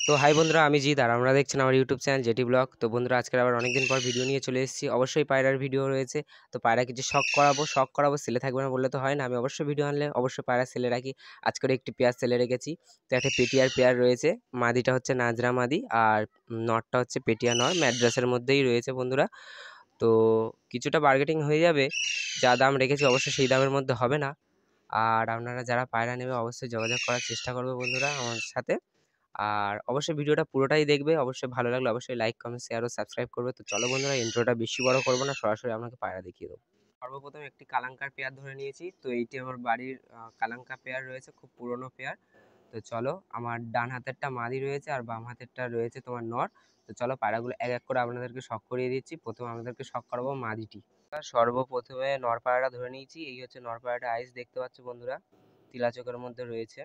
তো হাই বন্ধুরা, আমি জিৎ আর আমরা দেখছেন আমার ইউটিউব চ্যানেল জেটি ব্লগ। তো বন্ধুরা, আজকে আবার অনেকদিন পর ভিডিও নিয়ে চলে এসেছি। অবশ্যই পায়রার ভিডিও রয়েছে। তো পায়রা কিছু শখ করাবো সেলে থাকবে না বললে তো হয় না। আমি অবশ্যই ভিডিও আনলে অবশ্যই পায়রা সেলে রাখি। আজকের একটি পেয়ার সেলে রেখেছি। তো একটা পেটিয়ার পেয়ার রয়েছে। মাদিটা হচ্ছে নাজরা মাদি আর নটটা হচ্ছে পেটিয়া নর। ম্যাড্রাসের মধ্যেই রয়েছে বন্ধুরা। তো কিছুটা বার্গেটিং হয়ে যাবে। যা দাম রেখেছি অবশ্যই সেই দামের মধ্যে হবে না। আর আপনারা যারা পায়রা নেবে অবশ্যই যোগাযোগ করার চেষ্টা করবে বন্ধুরা আমার সাথে। আর অবশ্যই ভিডিওটা পুরোটাই দেখবে। অবশ্যই ভালো লাগলে অবশ্যই লাইক, কমেন্ট, শেয়ার ও সাবস্ক্রাইব করবে। তো চলো বন্ধুরা, ইন্ট্রোটা বেশি বড় করবো না, সরাসরি আপনাকে পায়রা দেখিয়ে দেবো। সর্বপ্রথম একটি কালাঙ্কার পেয়ার ধরে নিয়েছি। তো এইটি আমার বাড়ির কালাঙ্কা পেয়ার রয়েছে, খুব পুরনো পেয়ার। তো চলো, আমার ডান হাতেরটা মাদি রয়েছে আর বাম হাতেরটা রয়েছে তোমার নর। তো চলো পায়রাগুলো এক এক করে আপনাদেরকে শখ করিয়ে দিচ্ছি। প্রথমে আমাদেরকে শখ করাবো মাদিটি। সর্বপ্রথমে নর পায়রাটা ধরে নিয়েছি। এই হচ্ছে নর পায়রাটা, আইস দেখতে পাচ্ছ বন্ধুরা, তিলা চোখের মধ্যে রয়েছে।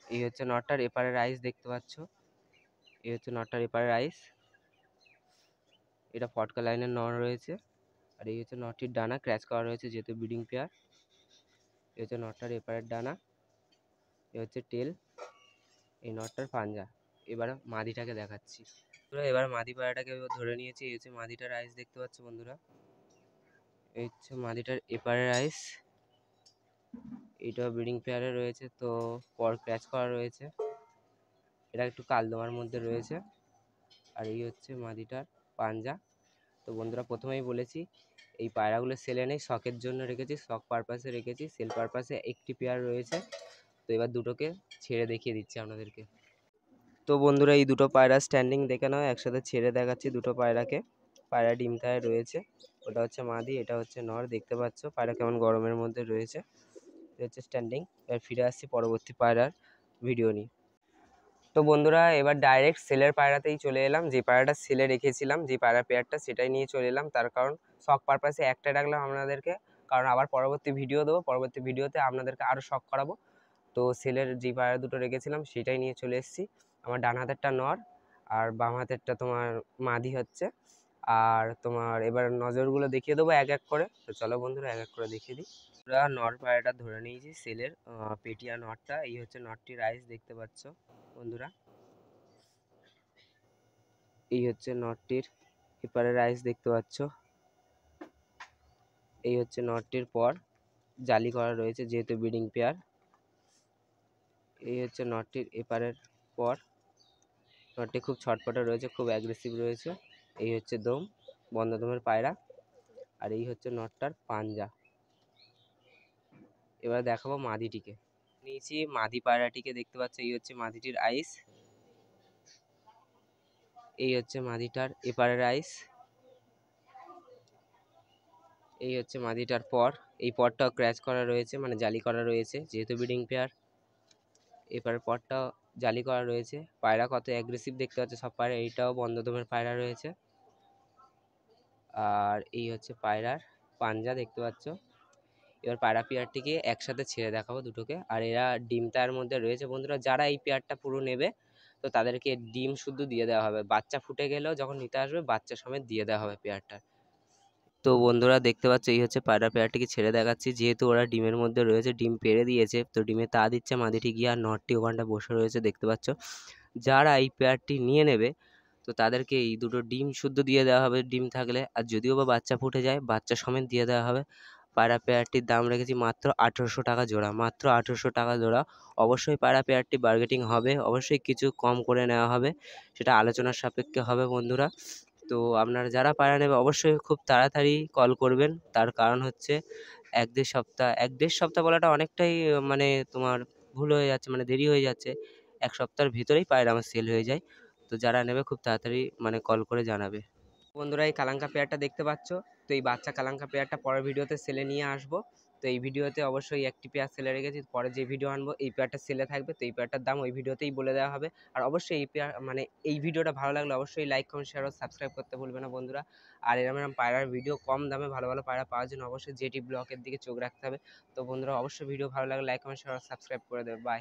এই হচ্ছে নটটার এপারের আইস দেখতে পাচ্ছ। এই হচ্ছে নটটার এপারের আইস। এটা ফটকা লাইনের নর রয়েছে। আর এই হচ্ছে নটটির ডানা, ক্র্যাচ করা রয়েছে যেহেতু ব্রিডিং পেয়ার। এই হচ্ছে নটটার এপারের ডানা। এই হচ্ছে টেল। এই নটটার পাঞ্জা। এবার মাদিটাকে দেখাচ্ছি। এবার মাদি পায়রাটাকে ধরে নিয়েছি। এই হচ্ছে মাদিটার আইস দেখতে পাচ্ছ বন্ধুরা। এই হচ্ছে মাদিটার এপারের আইস। এইটাও ব্রিডিং পেয়ারে রয়েছে, তো পর ক্র্যাচ করা রয়েছে। এটা একটু কালদমার মধ্যে রয়েছে। আর এই হচ্ছে মাদিটার পাঞ্জা। তো বন্ধুরা, প্রথমেই বলেছি এই পায়রাগুলো সেলে নেই, শখের জন্য রেখেছি, শখ পারপাসে রেখেছি। সেল পারপাসে একটি পেয়ার রয়েছে। তো এবার দুটোকে ছেড়ে দেখিয়ে দিচ্ছি আপনাদেরকে। তো বন্ধুরা, এই দুটো পায়রা স্ট্যান্ডিং দেখে নাও, একসাথে ছেড়ে দেখাচ্ছি দুটো পায়রাকে। পায়রা ডিমটায় রয়েছে। ওটা হচ্ছে মাদি, এটা হচ্ছে নর। দেখতে পাচ্ছ পায়রা কেমন গরমের মধ্যে রয়েছে। এটা হচ্ছে স্ট্যান্ডিং। এবার ফিরে আসছি পরবর্তী পায়রার ভিডিও নিয়ে। তো বন্ধুরা, এবার ডাইরেক্ট সেলের পায়রাতেই চলে এলাম। যে পায়রাটা সেলে রেখেছিলাম, যে পায়রা পেয়ারটা, সেটাই নিয়ে চলে এলাম। তার কারণ শখ পারপাসে একটা ডাকলাম আপনাদেরকে, কারণ আবার পরবর্তী ভিডিও দেবো। পরবর্তী ভিডিওতে আপনাদেরকে আরও শখ করাবো। তো সেলের যে পায়রা দুটো রেখেছিলাম সেটাই নিয়ে চলে এসেছি। আমার ডান হাতেরটা নর আর বাম হাতেরটা তোমার মাদি হচ্ছে। আর তোমার এবার নজরগুলো দেখিয়ে দেবো এক এক করে। তো চলো বন্ধুরা, এক এক করে দেখিয়ে দিই। আমরা নর পায়রাটা ধরে নিয়েছি, সেলের পেটিয়া নরটা। এই হচ্ছে নরটির আইস দেখতে পাচ্ছ বন্ধুরা। এই হচ্ছে নটটির এপারের আইস দেখতে পাচ্ছ। এই হচ্ছে নটটির পর জালি করা রয়েছে যেহেতু ব্রিডিং পেয়ার। এই হচ্ছে নটটির এপারের পর। নটটি খুব ছটপটে রয়েছে, খুব অ্যাগ্রেসিভ রয়েছে। এই হচ্ছে দম, বন্ধ দমের পায়রা। আর এই হচ্ছে নটটার পাঞ্জা। এবার দেখাবো মাদিটিকে। নিয়েছি মাদি পায়রাটিকে, দেখতে পাচ্ছ। এই হচ্ছে মাদিটির আইস। এই হচ্ছে মাদিটার এপারের আইস। এই হচ্ছে মাদিটার পর। এই পরটাও ক্র্যাচ করা রয়েছে, মানে জালি করা রয়েছে যেহেতু ব্রিডিং পেয়ার। এবার পরটাও জালি করা রয়েছে। পায়রা কত অ্যাগ্রেসিভ দেখতে পাচ্ছে সব পায়রা। এইটাও বন্ধ দমের পায়রা রয়েছে। আর এই হচ্ছে পায়রার পাঞ্জা দেখতে পাচ্ছ। এবার পায়রা পেয়ারটিকে একসাথে ছেড়ে দেখাবো দুটোকে। আর এরা ডিমটার মধ্যে রয়েছে বন্ধুরা। যারা এই পেয়ারটা পুরো নেবে তো তাদেরকে ডিম শুদ্ধ দিয়ে দেওয়া হবে। বাচ্চা ফুটে গেলেও যখন নিতে আসবে বাচ্চা সমেত দিয়ে দেওয়া হবে পেয়ারটা। তো বন্ধুরা, দেখতে পাচ্ছ এই হচ্ছে পায়রা পেয়ারটিকে ছেড়ে দেখাচ্ছি। যেহেতু ওরা ডিমের মধ্যে রয়েছে, ডিম পেড়ে দিয়েছে, তো ডিমে তা দিচ্ছে মাদিটি গিয়ে। আর নটটি ওখানটা বসে রয়েছে দেখতে পাচ্ছ। যারা এই পেয়ারটি নিয়ে নেবে তো তাদেরকে এই দুটো ডিম শুদ্ধ দিয়ে দেওয়া হবে ডিম থাকলে। আর যদিও বা বাচ্চা ফুটে যায় বাচ্চা সমেত দিয়ে দেওয়া হবে। পায়রা পেয়ারটির দাম রেখেছি মাত্র 1800 টাকা জোড়া, মাত্র 1800 টাকা জোড়া। অবশ্যই পায়রা পেয়ারটি বার্গেটিং হবে, অবশ্যই কিছু কম করে নেওয়া হবে, সেটা আলোচনার সাপেক্ষে হবে বন্ধুরা। তো আপনারা যারা পায়রা নেবে অবশ্যই খুব তাড়াতাড়ি কল করবেন। তার কারণ হচ্ছে এক দেড় সপ্তাহ বলাটা অনেকটাই মানে তোমার ভুল হয়ে যাচ্ছে, মানে দেরি হয়ে যাচ্ছে। এক সপ্তাহের ভিতরেই পায়রা আমার সেল হয়ে যায়। তো যারা নেবে খুব তাড়াতাড়ি মানে কল করে জানাবে। বন্ধুরা, এই কালাঙ্কা পেয়ারটা দেখতে পাচ্ছ। তো এই বাচ্চা কালাঙ্কা পেয়ারটা পরের ভিডিওতে সেলে নিয়ে আসবো। তো এই ভিডিওতে অবশ্যই একটি পেয়ার সেলে রেখেছি। পরে যে ভিডিও আনবো এই পেয়ারটা সেলে থাকবে। তো এই পেয়ারটার দাম ওই ভিডিওতেই বলে দেওয়া হবে। আর অবশ্যই এই পেয়ার মানে এই ভিডিওটা ভালো লাগলে অবশ্যই লাইক, কমেন্ট, শেয়ার ও সাবস্ক্রাইব করতে ভুলবে না বন্ধুরা। আর এরকম পায়রার ভিডিও কম দামে ভালো ভালো পায়রা পাওয়ার জন্য অবশ্যই জেটি ব্লগের দিকে চোখ রাখতে হবে। তো বন্ধুরা, অবশ্যই ভিডিও ভালো লাগলে লাইক, কমেন্ট, শেয়ার ও সাবস্ক্রাইব করে দেবে। বাই।